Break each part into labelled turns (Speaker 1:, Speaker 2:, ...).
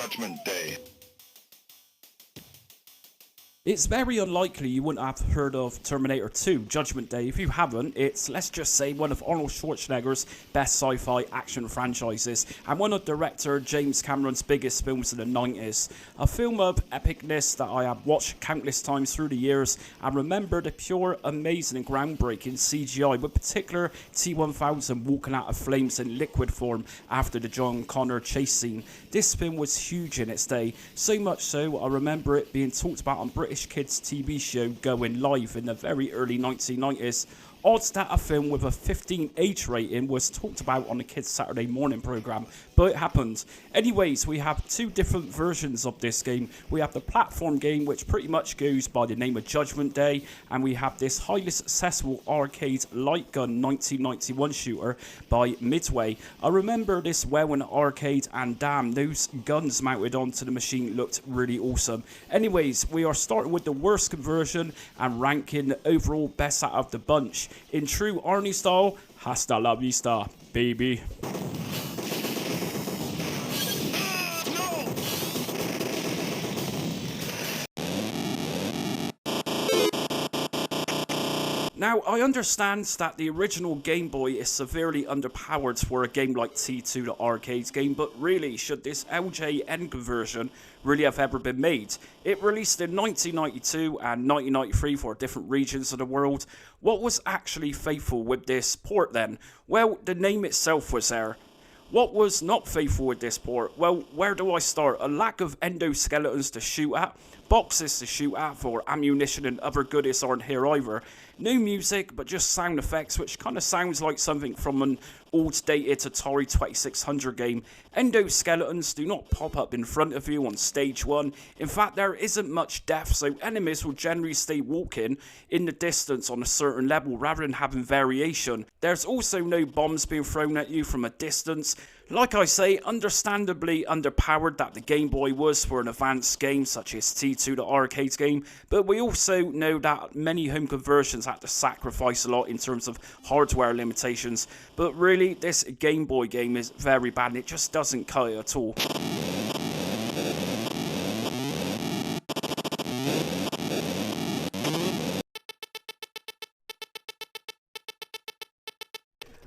Speaker 1: Judgment Day.
Speaker 2: It's very unlikely you wouldn't have heard of Terminator 2, Judgment Day. If you haven't, it's, let's just say, one of Arnold Schwarzenegger's best sci-fi action franchises, and one of director James Cameron's biggest films in the 90s. A film of epicness that I have watched countless times through the years, and remember the pure, amazing and groundbreaking CGI, with particular T-1000 walking out of flames in liquid form after the John Connor chase scene. This film was huge in its day, so much so I remember it being talked about on British kids TV show going live in the very early 1990s. Odds that a film with a 15 age rating was talked about on the kids Saturday morning programme, but it happened. Anyways, we have two different versions of this game. We have the platform game, which pretty much goes by the name of Judgment Day, and we have this highly successful arcade light gun 1991 shooter by Midway. I remember this well in the arcade, and damn, those guns mounted onto the machine looked really awesome. Anyways, we are starting with the worst conversion and ranking the overall best out of the bunch. In true Arnie style, hasta la vista, baby. Now, I understand that the original Game Boy is severely underpowered for a game like T2, the arcade game, but really, should this LJN conversion really have ever been made? It released in 1992 and 1993 for different regions of the world. What was actually faithful with this port then? Well, the name itself was there. What was not faithful with this port? Well, where do I start? A lack of endoskeletons to shoot at, boxes to shoot at for ammunition and other goodies aren't here either. No music, but just sound effects, which kind of sounds like something from an old dated Atari 2600 game. Endoskeletons do not pop up in front of you on stage 1. In fact, there isn't much depth, so enemies will generally stay walking in the distance on a certain level rather than having variation. There's also no bombs being thrown at you from a distance. Like I say, understandably underpowered that the Game Boy was for an advanced game such as T2, the arcade game, but we also know that many home conversions had to sacrifice a lot in terms of hardware limitations. But really, this Game Boy game is very bad and it just doesn't cut it at all.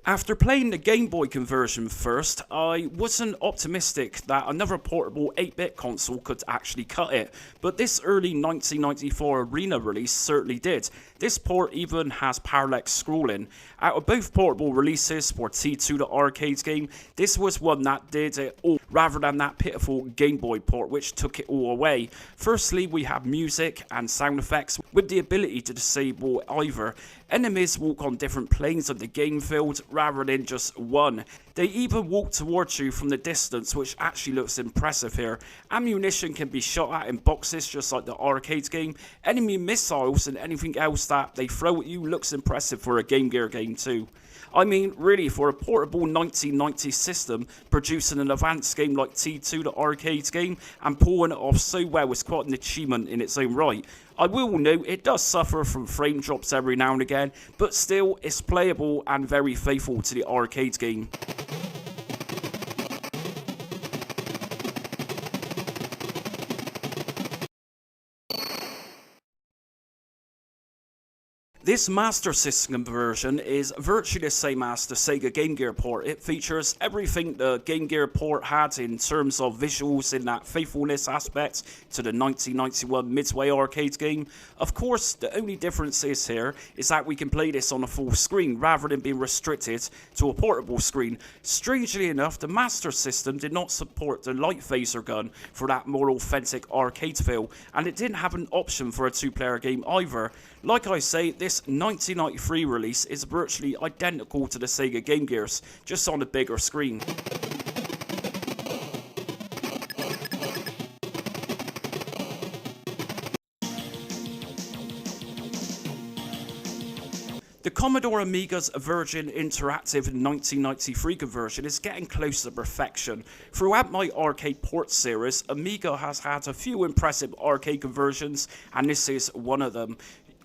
Speaker 2: After playing the Game Boy conversion first, I wasn't optimistic that another portable 8-bit console could actually cut it, but this early 1994 Arena release certainly did. This port even has parallax scrolling. Out of both portable releases for T2 the arcade game, this was one that did it all, rather than that pitiful Game Boy port which took it all away. Firstly, we have music and sound effects with the ability to disable either. Enemies walk on different planes of the game field rather than just one. They even walk towards you from the distance, which actually looks impressive here. Ammunition can be shot at in boxes just like the arcade game. Enemy missiles and anything else that they throw at you looks impressive for a Game Gear game too. I mean, really, for a portable 1990 system, producing an advanced game like T2, the arcade game, and pulling it off so well is quite an achievement in its own right. I will note it does suffer from frame drops every now and again, but still, it's playable and very faithful to the arcade game. This Master System version is virtually the same as the Sega Game Gear port. It features everything the Game Gear port had in terms of visuals in that faithfulness aspect to the 1991 Midway arcade game. Of course, the only difference here is that we can play this on a full screen rather than being restricted to a portable screen. Strangely enough, the Master System did not support the light phaser gun for that more authentic arcade feel, and it didn't have an option for a two-player game either. Like I say, this 1993 release is virtually identical to the Sega Game Gears, just on a bigger screen. The Commodore Amiga's Virgin Interactive 1993 conversion is getting close to perfection. Throughout my arcade port series, Amiga has had a few impressive arcade conversions, and this is one of them.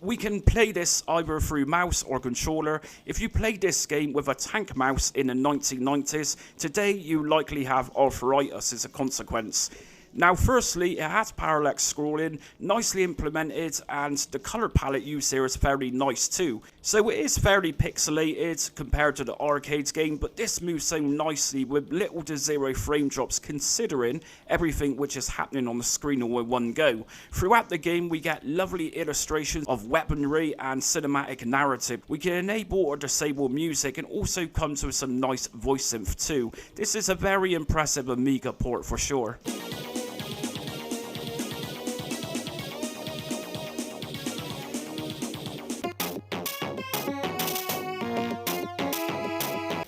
Speaker 2: We can play this either through mouse or controller. If you played this game with a tank mouse in the 1990s, today you likely have arthritis as a consequence. Now firstly, it has parallax scrolling, nicely implemented, and the colour palette used here is very nice too. So it is fairly pixelated compared to the arcade game, but this moves so nicely with little to zero frame drops considering everything which is happening on the screen all in one go. Throughout the game we get lovely illustrations of weaponry and cinematic narrative. We can enable or disable music and also comes with some nice voice synth too. This is a very impressive Amiga port for sure.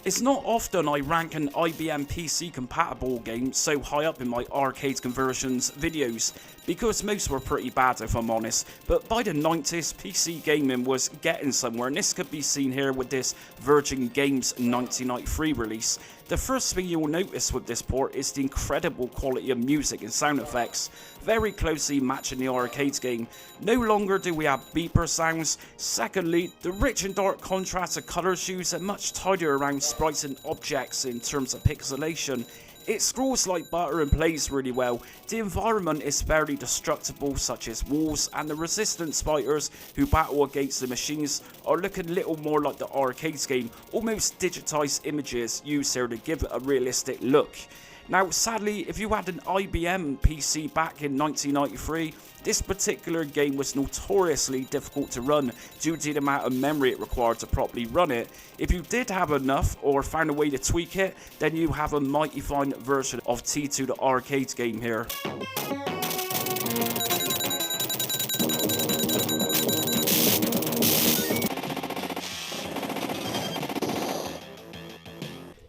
Speaker 2: It's not often I rank an IBM PC compatible game so high up in my arcade conversions videos, because most were pretty bad if I'm honest, but by the 90s PC gaming was getting somewhere, and this could be seen here with this Virgin Games 1993 release. The first thing you'll notice with this port is the incredible quality of music and sound effects, very closely matching the arcade game. No longer do we have beeper sounds. Secondly, the rich and dark contrast of colours used are much tidier around sprites and objects in terms of pixelation. It scrolls like butter and plays really well. The environment is fairly destructible, such as walls, and the resistance fighters who battle against the machines are looking a little more like the arcade game, almost digitised images used here to give it a realistic look. Now sadly, if you had an IBM PC back in 1993, this particular game was notoriously difficult to run due to the amount of memory it required to properly run it. If you did have enough or found a way to tweak it, then you have a mighty fine version of T2 the arcade game here.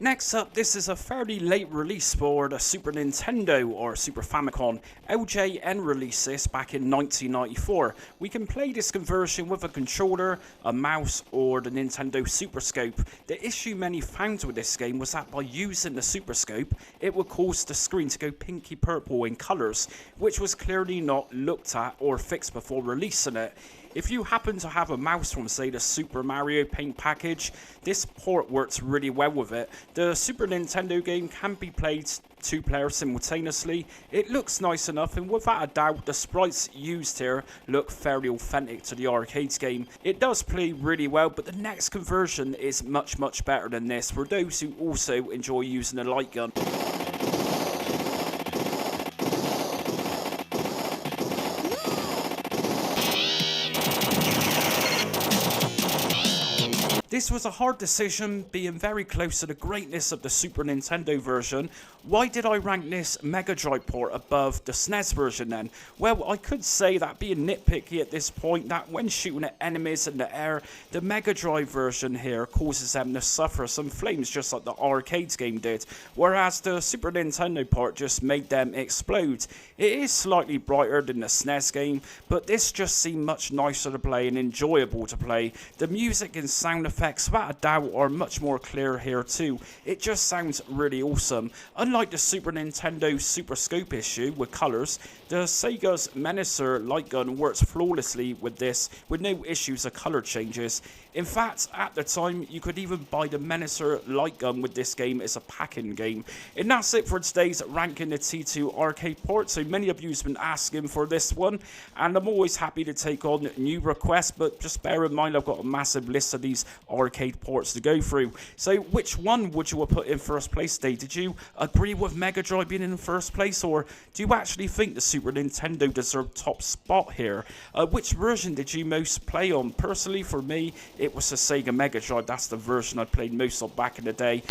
Speaker 2: Next up, this is a fairly late release for the Super Nintendo or Super Famicom. LJN released this back in 1994. We can play this conversion with a controller, a mouse, or the Nintendo Super Scope. The issue many found with this game was that by using the Super Scope, it would cause the screen to go pinky purple in colours, which was clearly not looked at or fixed before releasing it. If you happen to have a mouse from, say, the Super Mario Paint package, this port works really well with it. The Super Nintendo game can be played 2 players simultaneously. It looks nice enough, and without a doubt, the sprites used here look fairly authentic to the arcade game. It does play really well, but the next conversion is much better than this for those who also enjoy using a light gun. This was a hard decision, being very close to the greatness of the Super Nintendo version. Why did I rank this Mega Drive port above the SNES version then? Well, I could say that, being nitpicky at this point, that when shooting at enemies in the air, the Mega Drive version here causes them to suffer some flames just like the arcade game did, whereas the Super Nintendo port just made them explode. It is slightly brighter than the SNES game, but this just seemed much nicer to play and enjoyable to play. The music and sound effects, without a doubt, are much more clear here too. It just sounds really awesome. Unlike the Super Nintendo Super Scope issue with colours, the Sega's Menacer light gun works flawlessly with this, with no issues of colour changes. In fact, at the time, you could even buy the Menacer light gun with this game as a pack-in game. And that's it for today's ranking the T2 arcade port. So many of you have been asking for this one, and I'm always happy to take on new requests, but just bear in mind I've got a massive list of these arcade ports to go through. So which one would you have put in first place today? Did you agree with Mega Drive being in first place, or do you actually think the Super Nintendo deserved top spot here? Which version did you most play on? Personally, for me, it was the Sega Mega Drive. That's the version I played most of back in the day.